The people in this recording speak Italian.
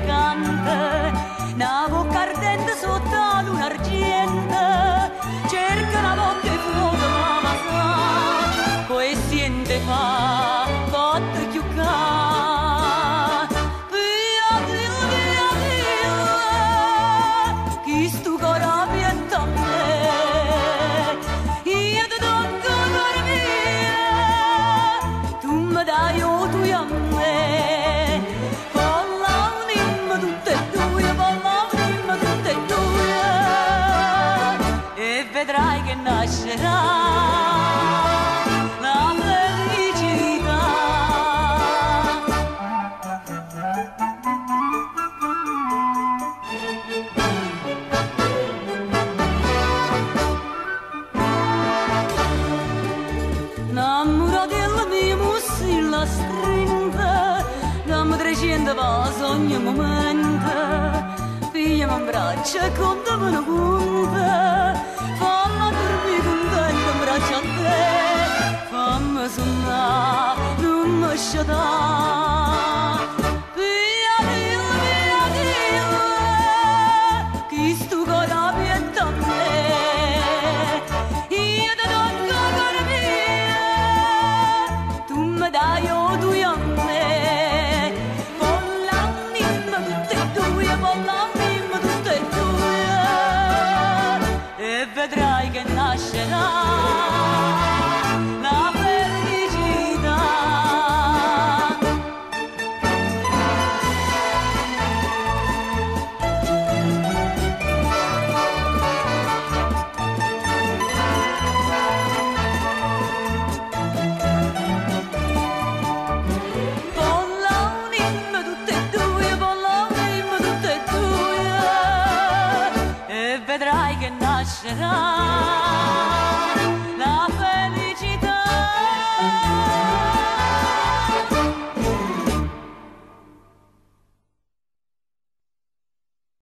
canta, una bocca ardente sotto la luna argente, cerca una botte fuori ma sa, poi siente fa, botte più ca. Via, via, via, via, chi stu corabi è a me, io ti tocco cuore mio, tu mi dai o tu a me. Vedrai che nascerà la felicità. Innamorata della mia muscilla strinta, dammi 300 vasi ogni momento, pigliami in braccio e contami una punta. Fammi dormire contenta in braccio a te, fammi sonnare, non mi sciatare. Via, via, via, via, chi stu corabi è a me, io ti tocco cuore mio, tu mi dai o tu a me. Vollanimmo tutte e due, vollanimmo tutte e due, e vedrai che nascerà la felicità. Vollanimmo tutte e due, vollanimmo tutte e due, e vedrai che nascerà